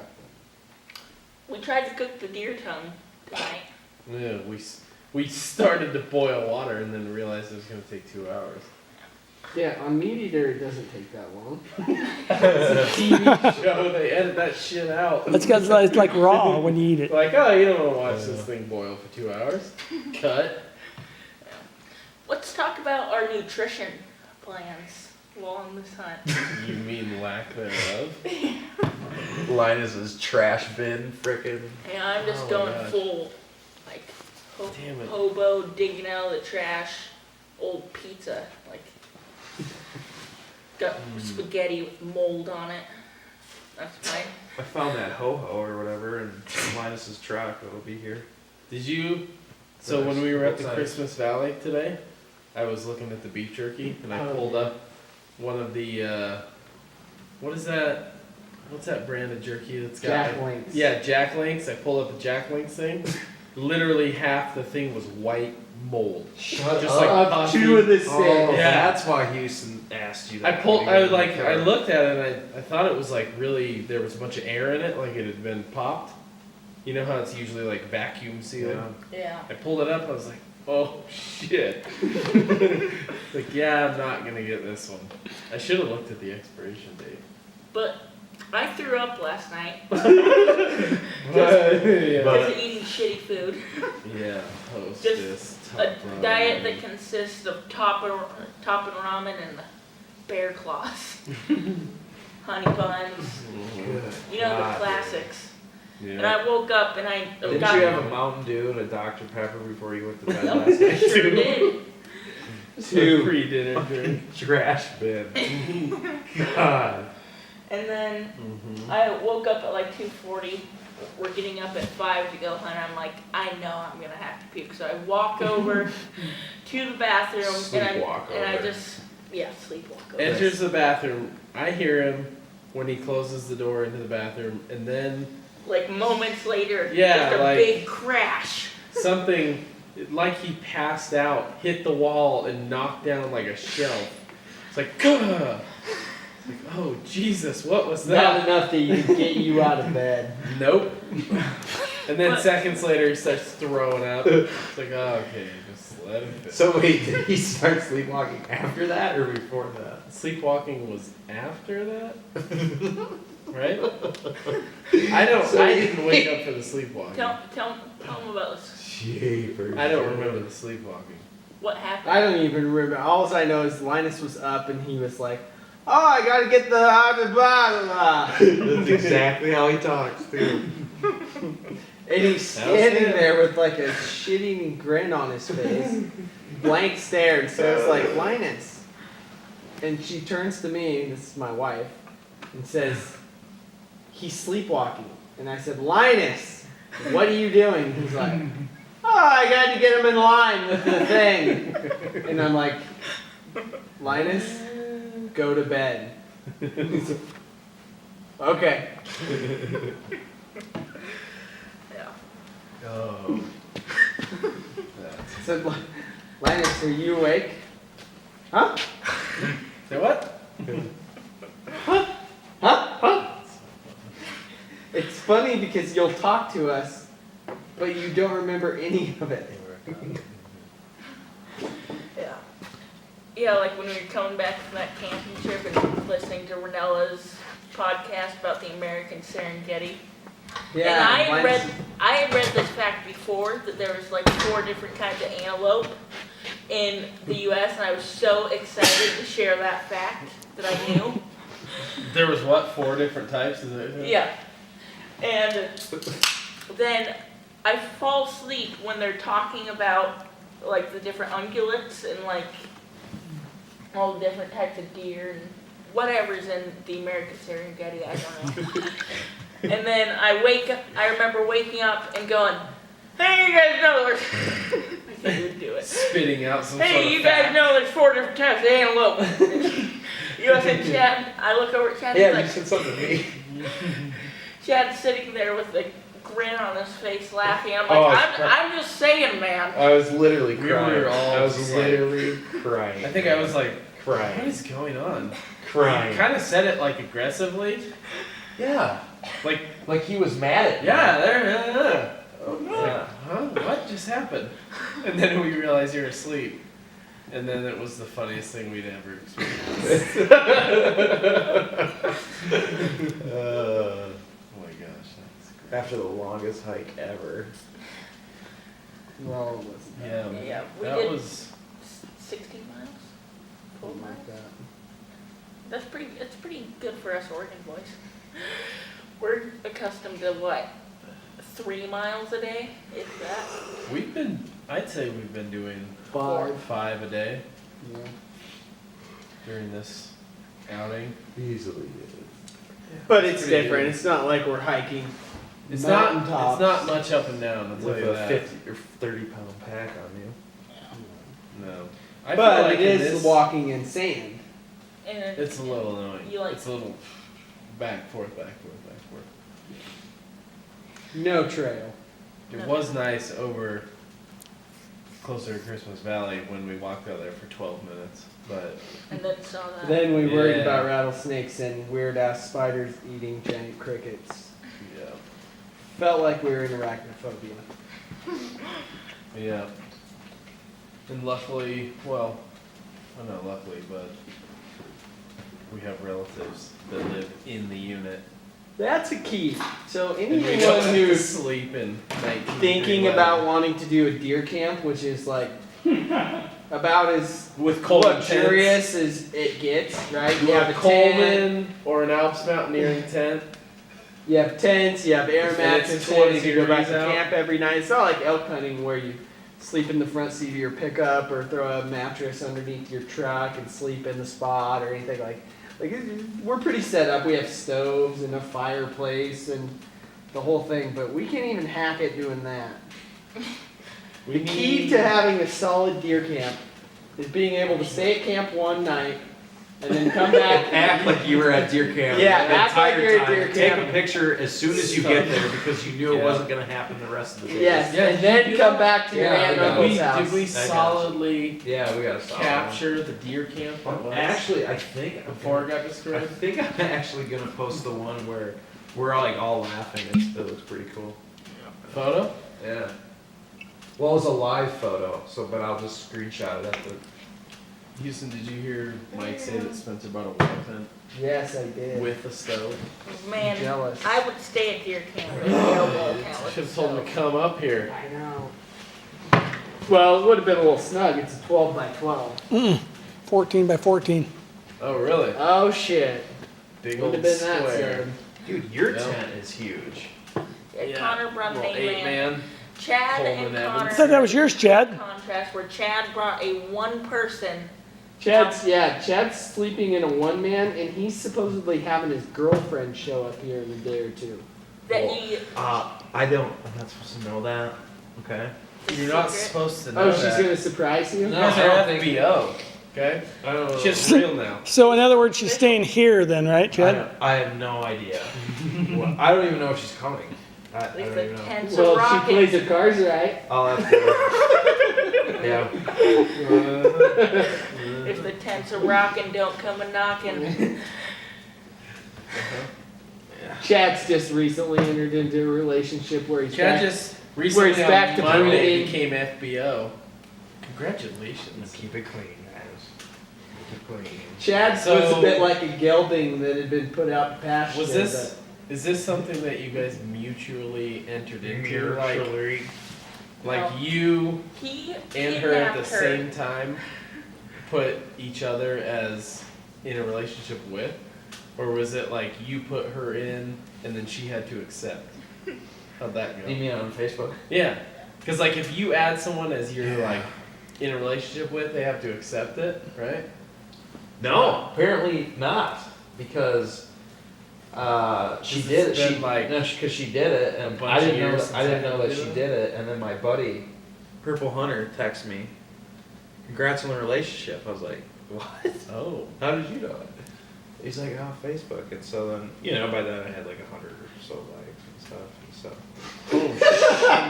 We tried to cook the deer tongue tonight. Yeah, we started to boil water and then realized it was going to take 2 hours. Yeah, on Meat Eater it doesn't take that long. TV show, they edit that shit out. That's because it's like raw when you eat it. Like, oh, you don't want to watch this thing boil for 2 hours. Cut. Let's talk about our nutrition plans while on this hunt. You mean lack thereof? Linus's trash bin, frickin'. And I'm just Oh, going gosh. full, like, Damn it. hobo, digging out of the trash, old pizza, like, got spaghetti with mold on it. That's mine. I found that ho-ho or whatever in Linus's truck. It'll be here. Did you? So when we were at the Both sides. Christmas Valley today, I was looking at the beef jerky and I pulled up one of the, what is that? What's that brand of jerky that's got? Jack Links. Yeah, Jack Links. I pulled up the Jack Links thing. Literally half the thing was white mold. Shut Just like Up puffy. to the Oh, six. Yeah. that's why Houston asked you I that. pulled. when I you got like. in the I car. looked at it and I thought it was like really. There was a bunch of air in it, like it had been popped. You know how it's usually like vacuum sealed. Yeah. Yeah. I pulled it up. I was like, oh shit. Like, yeah, I'm not gonna get this one. I should have looked at the expiration date. But I threw up last night But, because yeah. of eating shitty food. Yeah, hostess. Just top A ramen. diet that consists of topping ramen and bear claws, honey buns, Good you know, God, the classics. And Yeah. I woke up and I Didn't got you have a Mountain Dew and a Dr. Pepper before you went to bed Nope. last night? sure did. Two pre-dinner drink. Trash bin. God. And then Mm-hmm. I woke up at like 2:40. We're getting up at 5 to go hunt. I'm like, I know I'm gonna have to puke. So I walk over to the bathroom Sleepwalk and I over. just sleepwalk over. Enters the bathroom. I hear him when he closes the door into the bathroom, and then Like moments later, Yeah, just a like- big crash. something like he passed out, hit the wall, and knocked down like a shelf. It's like, Gah! It's like, oh Jesus, what was Not that? enough to get you out of bed. Nope. And then But- seconds later, he starts throwing up. It's like, oh, okay, just let him fit. So wait, did he start sleepwalking after that or before that? Sleepwalking was after that, right? I So didn't wake up for the sleepwalking. Tell them about this. Jeepers. I don't remember the sleepwalking. What happened? I don't even remember. All I know is Linus was up and he was like, "Oh, I gotta get the blah blah blah." That's exactly how he talks too. And he's standing there with like a shitty grin on his face, blank stare, and says like, "Linus." And she turns to me, this is my wife, and says, "He's sleepwalking." And I said, "Linus, what are you doing?" He's like, "Oh, I got to get him in line with the thing." And I'm like, "Linus, go to bed." Okay. Yeah. Oh. I said, "Linus, are you awake?" Huh? Say what? Huh? It's funny because you'll talk to us, but you don't remember any of it. Yeah. Yeah, like when we were coming back from that camping trip and listening to Renella's podcast about the American Serengeti. And I had read this fact before that there was like 4 different kinds of antelope in the U.S. and I was so excited to share that fact that I knew. There was what? 4 different types? Is it? Yeah. And then I fall asleep when they're talking about like the different ungulates and like all the different types of deer and whatever's in the American Serengeti, I don't know. And then I remember waking up and going, "Hey, you guys know there's," I can't even do it. Spitting out some sort Hey, of you fact. guys know there's 4 different types of antelope. You know, said Chad, I look over at Chad, Yeah, he's you like, said something to me. Chad's sitting there with a grin on his face laughing. I'm Oh, like, it's I'm just saying, man. I was literally We crying. were all I was just literally crying. I think I was like, what crying. is going on? Crying. He kind of said it like aggressively. Yeah. Like, Like he was mad at me. yeah, there. Oh, Like, huh? What just happened? And then we realized you're asleep. And then it was the funniest thing we'd ever experienced. Oh my gosh, that's great. After the longest hike ever. Well, it wasn't Yeah, Yeah, we that did was 60 miles? 12 something miles? like that. That's pretty good for us Oregon boys. We're accustomed to what? 3 miles a day, if that. I'd say we've been doing 5 a day Yeah. during this outing. Easily did. But it's Pretty different. good. It's not like we're hiking. It's Mountaintops. not much up and down, I'll tell With you a that. 50 or 30 pound pack on you. No. I But feel like it in is this, walking in sand. And it's a little annoying. You like- It's a little back, forth. No trail. It was nice over closer to Christmas Valley when we walked out there for 12 minutes, but and then saw that. Then we worried Yeah. about rattlesnakes and weird ass spiders eating giant crickets. yeah. Felt like we were in arachnophobia. Yeah. And luckily, well, not luckily, but we have relatives that live in the unit. That's a key. So And we don't anyone have to who's sleep in 19 thinking degree about weather. wanting to do a deer camp, which is like about as With Coleman luxurious as it gets, right? You You have have a a tent, Coleman or an Alps mountaineering tent. you have tents, you have air And it's mattresses, 20 you go back degrees to out. camp every night. It's not like elk hunting where you sleep in the front seat of your pickup or throw a mattress underneath your truck and sleep in the spot or anything like. Like we're pretty set up. We have stoves and a fireplace and the whole thing, but we can't even hack it doing that. The key to having a solid deer camp is being able to stay at camp one night and then come back. Act like you were at deer camp. Yeah, the act like entire you're at time. deer Take camp. a picture as soon as you get there because you knew it Yeah. wasn't gonna happen the rest of the day. Yes, Yeah, and then you come know- back to your Yeah, aunt and I uncle's Did house. we I got you. solidly Yeah, we gotta stop. capture the deer camp that was Actually, I think before it got I destroyed? think I'm actually gonna post the one where we're all laughing. It looks pretty cool. Photo? Yeah. Well, it was a live photo, but I'll just screenshot it after. Houston, did you hear Mike say that Spencer bought a water tent Yes, I did. with a stove? Man, Jealous. I would stay at deer camp. There's no wall count with Should have told him the to come up here. I know. Well, it would have been a little snug. It's a 12 by 12. 14 by 14. Oh, really? Oh shit. Big Would old have been that square. sad. Dude, your Yeah. tent is huge. stove. Yeah, Connor brought an Well, 8-man. Chad Coleman and Evans. Connor. I thought that was yours, Chad. Contrast where Chad brought a one-person. Chad's sleeping in a one man, and he's supposedly having his girlfriend show up here in a day or two. That Well, he. I'm not supposed to know that. Okay. You're not secret. supposed to know Oh, that. she's gonna surprise you? You No, guys I are don't think- FBO, okay? I don't know. Shit's real now. So in other words, she's staying here then, right, Chad? I have no idea. I don't even know if she's coming. I At don't least even the know. tents are Well, she rocking. plays her cards right. I'll have to. Yeah. If the tents are rocking, don't come a knocking. Chad's just recently entered into a relationship where he's Chad back. just recently he's back to on Monday breeding. became FBO. Congratulations. Keep it clean, guys. Keep it clean. Chad So- was a bit like a gelding that had been put out to pasture. Was this, is this something that you guys mutually entered into? Like No. you He and her at the kidnapped her. same time put each other as in a relationship with? Or was it like you put her in and then she had to accept? How'd that You go? mean on Facebook? Yeah. Because like if you add someone as you're like in a relationship with, they have to accept it, right? No, apparently not, because she This did has it. She been, like, because she did it, a and bunch I of didn't know. years That, since I didn't I know had that to she do did it, and then my buddy, Purple Hunter, texted me, "Congrats on the relationship." I was like, "What? Oh. How did you know it?" He's like, "Oh, Facebook." And so then, by then I had like 100 or so likes and stuff. And so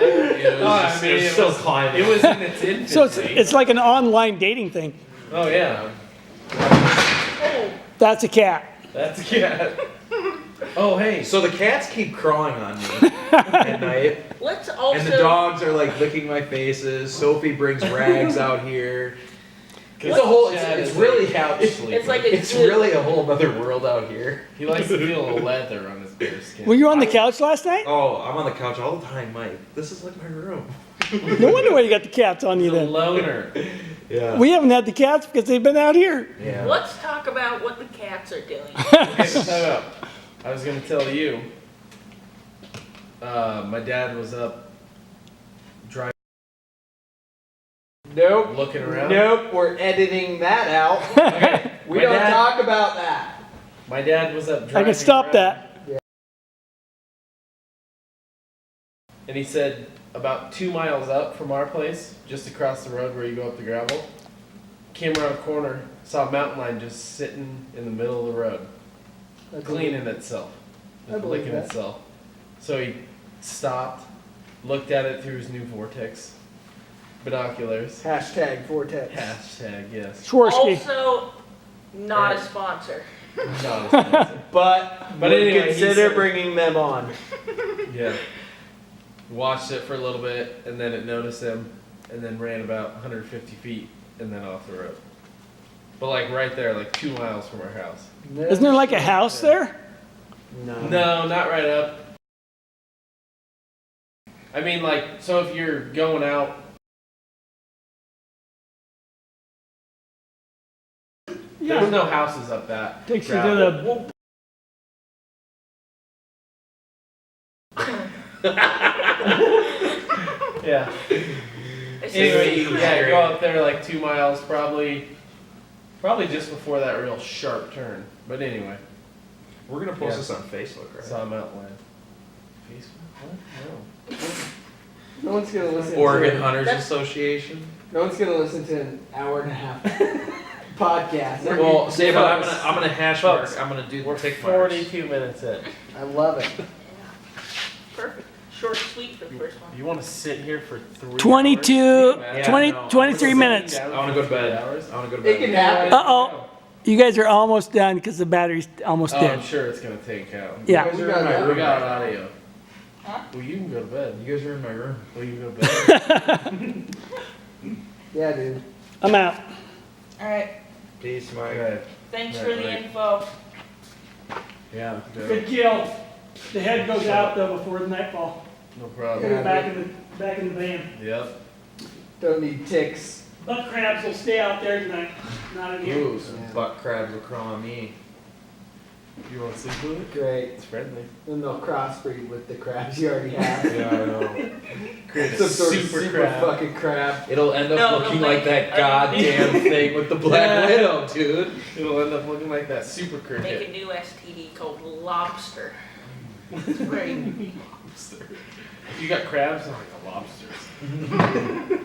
it was, it was still climbing. It was in its infancy. So it's like an online dating thing. Oh yeah. Oh, That's a cat. That's a cat. Oh hey. So the cats keep crawling on me at night. let's also. And the dogs are like licking my faces. Sophie brings rags out here. It's a whole. It's really how. It's like a It's zoo. really a whole other world out here. He likes to feel the leather on his bare skin. Were you on the couch last night? Oh, I'm on the couch all the time, Mike. This is like my room. No wonder why you got the cats on you He's a then. loner. Yeah. We haven't had the cats because they've been out here. Yeah. Let's talk about what the cats are doing. Okay, so time out. I was gonna tell you. My dad was up driving, Nope. looking around. Nope. We're editing that out. Okay. We My don't dad- talk about that. My dad was up driving. I can stop around, that. And he said about 2 miles up from our place, just across the road where you go up the gravel, came around a corner, saw a mountain lion just sitting in the middle of the road, cleaning itself, I just believe licking that. itself. So he stopped, looked at it through his new Vortex binoculars. Hashtag Vortex. Hashtag yes. Swarovski. Also, not a sponsor. Not expensive. But But would anyway, he consider said- bringing them on. Yeah. Watched it for a little bit, and then it noticed him, and then ran about 150 feet, and then off the road. But like right there, like 2 miles from our house. Isn't there like a house there? No. No, not right up. I mean, like, so if you're going out. There's no houses up that. Takes you gravel. to the. Yeah. It's Anyway, just- yeah, go up there like 2 miles, probably Probably just before that real sharp turn. But anyway, We're gonna post Yeah. this on Facebook, right? saw Mountain Lion. Facebook? What? No. No one's gonna listen. Oregon to, Hunters That's- Association. No one's gonna listen to an hour and a half podcast. Well, see, but I'm Folks. gonna hash Folks. mark. I'm gonna do We're tick marks. 42 minutes in. I love it. Perfect. Short, sweet for the first one. You want to sit here for 3 22, hours? 20, no. 23 minutes. I wanna go to bed. I wanna go to It can bed. happen. Uh-oh. You guys are almost done because the battery's almost Oh, dead. I'm sure it's gonna take out. Yeah. You guys We are got in my that. We room. got right now. audio. Huh? Well, you can go to bed. You guys are in my room. Well, you can go to bed. Yeah, dude. I'm out. Alright, Peace, Mike. Okay. thanks Right, for the right. info. Yeah. Good kill. The head goes out though before the nightfall. No Put problem. it back in the van. Yep. Don't need ticks. Buck crabs will stay out there tonight, not in here. Ooh, some butt crabs will crawl on me. You want to sleep with it? Great. It's friendly. Then they'll crossbreed with the crabs you already have. Yeah, I know. Create a Some sort of super super crab. fucking crab. It'll end up No, looking no, like that I- goddamn thing with the black Yeah. widow, dude. It'll end up looking like that super Make cricket. a new STD called lobster. It's very Lobster. You got crabs? Oh, I got lobsters.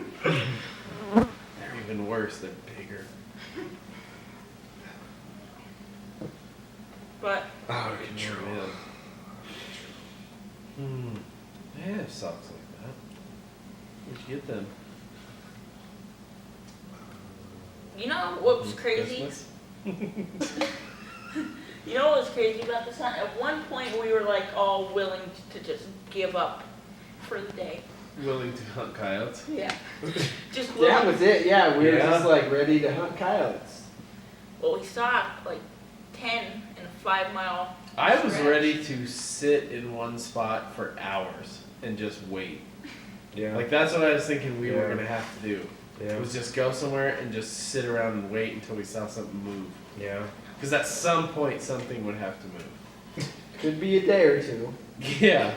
They're even worse. They're bigger. but Out of control. Hmm. They have socks like that. Where'd you get them? you know what was crazy? Christmas? You know what was crazy about this hunt? At one point we were like all willing to just give up for the day. Willing to hunt coyotes. Yeah. Just That willing. was it. Yeah, we were Yeah. just like ready to hunt coyotes. Well, we saw like 10 in a 5-mile. I was stretch. ready to sit in one spot for hours and just wait. Yeah. Like that's what I was thinking we were Yeah. gonna have to do. yeah. Was just go somewhere and just sit around and wait until we saw something move. Yeah. Because at some point something would have to move. Could be a day or two. Yeah.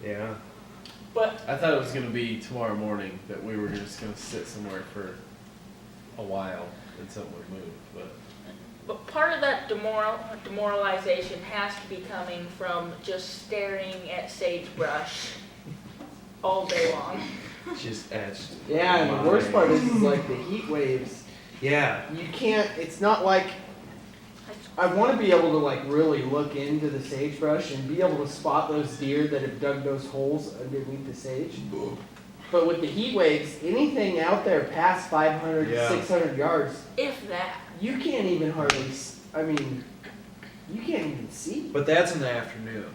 Yeah. But I thought it was gonna be tomorrow morning that we were just gonna sit somewhere for a while and something would move, but part of that demoralization has to be coming from just staring at sagebrush all day long. Just etched. Yeah, and the worst part is like the heat waves. Yeah. You can't. It's not like I want to be able to like really look into the sagebrush and be able to spot those deer that have dug those holes underneath the sage. But with the heat waves, anything out there past 500, Yeah. 600 yards, If that. you can't even hardly. I mean, you can't even see. But that's in the afternoon.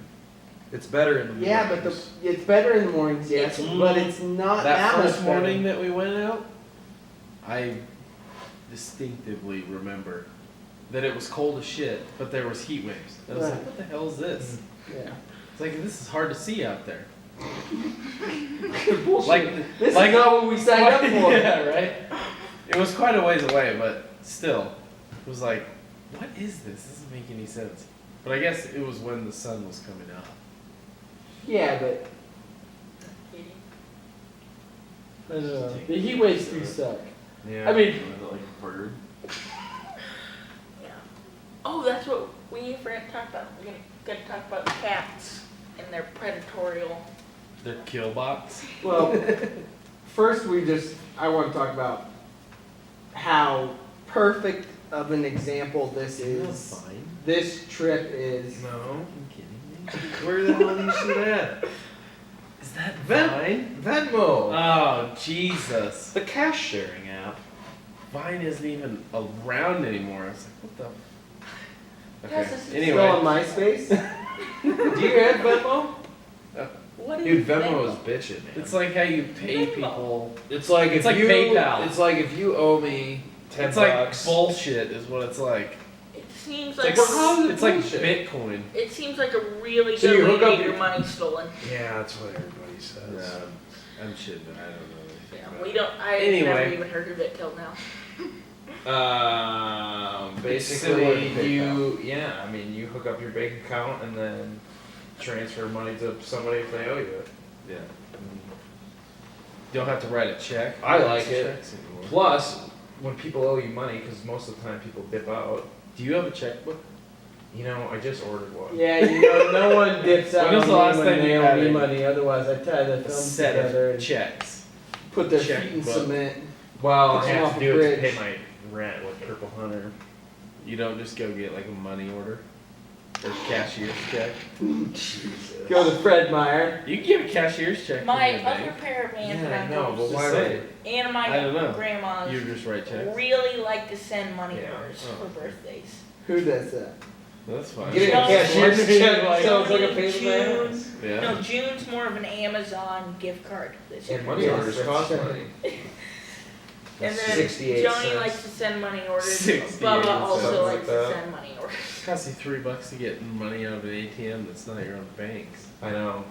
It's better in the morning. Yeah, but it's better in the mornings, yes, It's- but it's not that much first better. morning that we went out, I distinctively remember that it was cold as shit, but there was heat waves. I was Right. like, what the hell is this? Yeah. It's like, this is hard to see out there. Bullshit. Like, This like- is not what we signed up for. Yeah, right? It was quite a ways away, but still, it was like, what is this? This doesn't make any sense. But I guess it was when the sun was coming up. Yeah, but I don't know. The heat waves do suck. Yeah. I mean, Like a bird. Yeah. Oh, that's what we forgot to talk about. We're gonna talk about cats and their predatorial. Their kill box. well, first I want to talk about how perfect of an example this is. Fine. This trip is. No. You kidding me? Where the hell do you see that? Is that Vine? Vine? Venmo. Oh, Jesus. The cash sharing app. Vine isn't even around anymore. I was like, what the? Yes, this is Still Anyway. on MySpace? Do you have Venmo? What is Dude, Venmo Venmo? is bitching, man. It's like how you pay Venmo. people. It's like It's if like you, PayPal. It's like if you owe me $10 It's like bullshit, is what it's like. It seems It's like like, how is it it's like bullshit? Bitcoin. it seems like a really So good you way hook to up get your your- money stolen. Yeah, that's what everybody says. I'm shitting. I don't know anything Yeah, about we it. don't. I Anyway. never even heard of it till now. Similar Basically, to I mean, you hook up your bank account and then transfer money to somebody if they owe you it. Yeah. You don't have to write a check. I like it. Checks anymore. Plus, when people owe you money, because most of the time people dip out. Do you have a checkbook? You know, I just ordered one. Yeah, you know, no one dips out When was on the me last when time they you owe had me a- money. Otherwise, I tie the A film set together of and checks. put their feet in checkbook. cement. Well, Puts I them have off to a do it to bridge. pay my rent with Purple Hunter. You don't just go get like a money order or cashier's check. Go to Fred Meyer. You can get a cashier's check. My from your other bank. pair of aunts Yeah, I and know, but uncles why Say would and I don't know. my grandmas You just write checks. really like to send money Yeah. orders Oh. for birthdays. Who does that? That's fine. Getting a June- cashier's check Like- sounds like a pain in the June- ass. Yeah. No, June's more of an Amazon gift card this year. And money Yes, orders that's cost right. money. And That's then 68 Joni cents. likes to send money orders. 68 Bubba cents. also Something likes like to that. send money orders. It costs you $3 to get money out of an ATM that's not your own bank's. I know.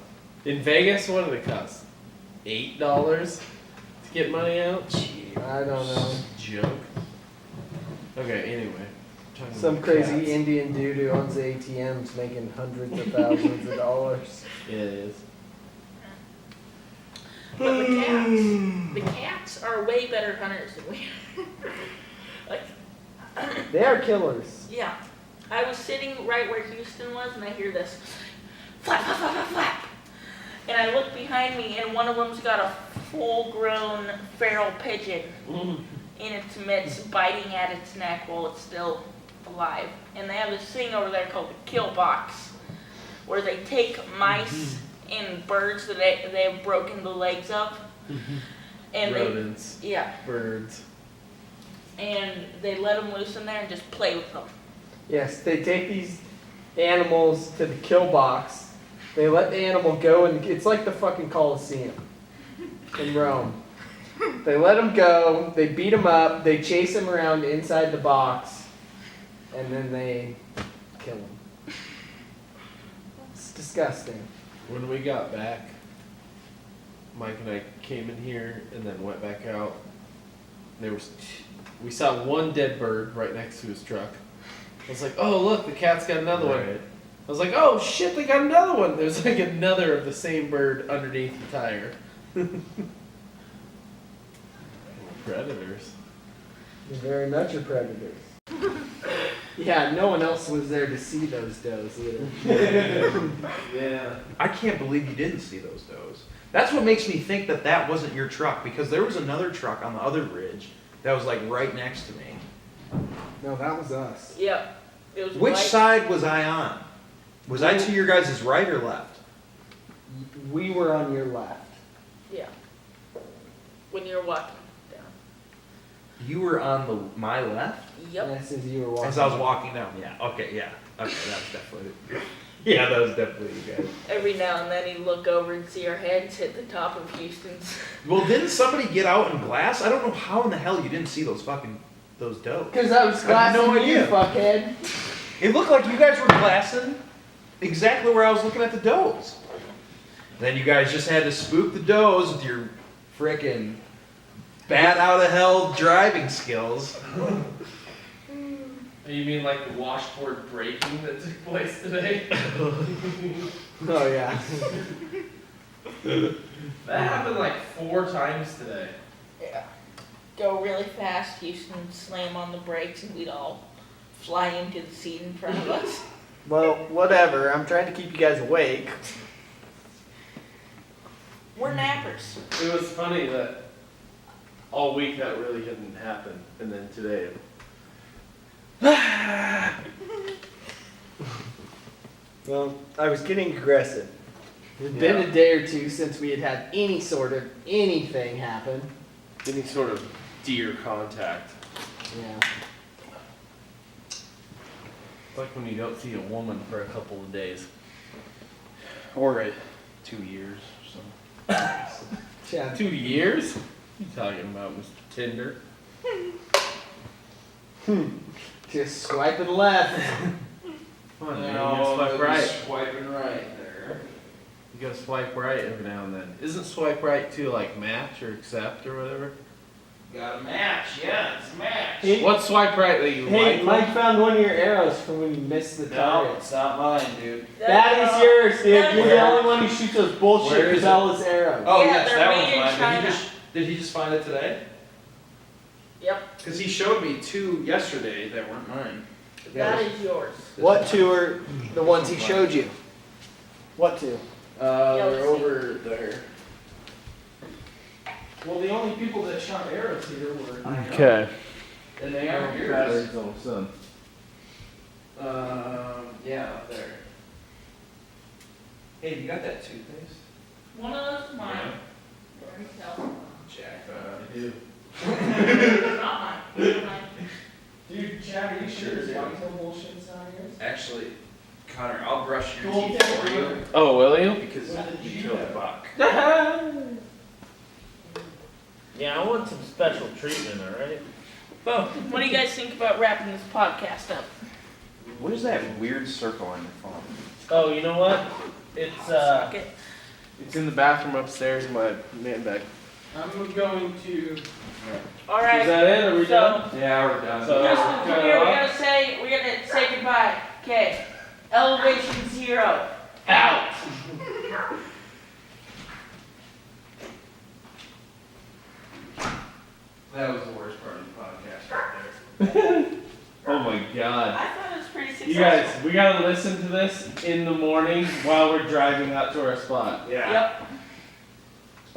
In Vegas, what did it cost? $8 to get money out? I don't know. Joke. Okay, anyway. Talking Some about crazy cats. Indian dude who owns the ATMs making hundreds of thousands of dollars. Yeah, it is. But the cats are way better hunters than we are. Like, They are killers. yeah. I was sitting right where Houston was, and I hear this flap, flap, flap, flap, flap. And I look behind me, and one of them's got a full-grown feral pigeon in its midst, biting at its neck while it's still alive. And they have this thing over there called the kill box, where they take mice and birds that they have broken the legs of, and Rodents, yeah, birds. and they let them loose in there and just play with them. Yes, they take these animals to the kill box. They let the animal go, and it's like the fucking Colosseum in Rome. They let him go, they beat him up, they chase him around inside the box, and then they kill him. It's disgusting. When we got back, Mike and I came in here and then went back out. We saw one dead bird right next to his truck. I was like, oh look, the cat's got another one. Right. I was like, oh shit, they got another one. There's like another of the same bird underneath the tire. Predators. They're very much a predators. Yeah, no one else was there to see those does either. Yeah. I can't believe you didn't see those does. That's what makes me think that that wasn't your truck, because there was another truck on the other ridge that was like right next to me. No, that was us. Yep. It was Which white. side was I on? Was I to your guys' right or left? We were on your left. Yeah. When you're walking down. You were on my left? Yep. Yes, as you were walking. As I was walking down, yeah. Okay, yeah. Okay, that was definitely. Yeah, that was definitely you guys. Every now and then he'd look over and see our heads hit the top of Houston's. Well, didn't somebody get out and glass? I don't know how in the hell you didn't see those does. Because I was I have no glassing you, idea. fuckhead. It looked like you guys were glassing exactly where I was looking at the does. Then you guys just had to spook the does with your frickin' bat out of hell driving skills. You mean like the washboard breaking that took place today? Oh yeah. That happened like 4 times today. Yeah. Go really fast, Houston slam on the brakes, and we'd all fly into the seat in front of us. Well, whatever. I'm trying to keep you guys awake. We're nappers. It was funny that all week that really didn't happen, and then today. Well, I was getting aggressive. It had been a day or two since we had had any sort of anything happen. Any sort of deer contact. Yeah. It's like when you don't see a woman for a couple of days. Or 2 years or something. Chad. 2 years? What are you talking about, Mr. Tinder? Just swiping left. Come on, man, you gotta swipe right. Swiping right there. You gotta swipe right every now and then. Isn't swipe right to like match or accept or whatever? Got a match, yeah, it's a match. Hey, What swipe right that you hey, like? Mike found one of your arrows from when you missed the target. it's not mine, dude. That is yours, dude. That You're is the yours. only one who shoots those bullshit Where is it? Cabella's arrows. Oh Yeah, yes, they're that made one's in mine. China. Did he just find it today? Yep, Because he showed me 2 yesterday that weren't mine. that is yours. What two are the ones he showed you? What two? They're over there. Well, the only people that shot arrows here were. Okay. And they aren't yours. Yeah, up there. Hey, you got that toothpaste? One of those is mine. There you go. Jack. I do. It's not mine. It's mine. Dude, Chad, are you sure there's whitetail bullshit's not yours? Actually, Connor, I'll brush your Cool. teeth for you Oh, will you? because What did you you killed do? a buck. Yeah, I want some special treatment, alright? Well, what do you guys think about wrapping this podcast up? What is that weird circle on your phone? Oh, you know what? It's, Suck it. It's in the bathroom upstairs in my man bag. I'm going to. All right. Is that it? Are we so, done? Yeah, we're done. So- Justin, come here. We're gonna say goodbye. Okay. Elevation 0. Out. That was the worst part of the podcast right there. Oh my god. I thought it was pretty successful. You guys, we gotta listen to this in the morning while we're driving out to our spot. Yeah. Yep.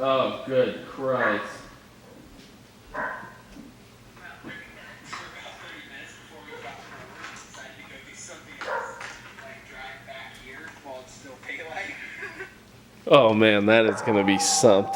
Oh, good Christ. Oh man, that is gonna be something.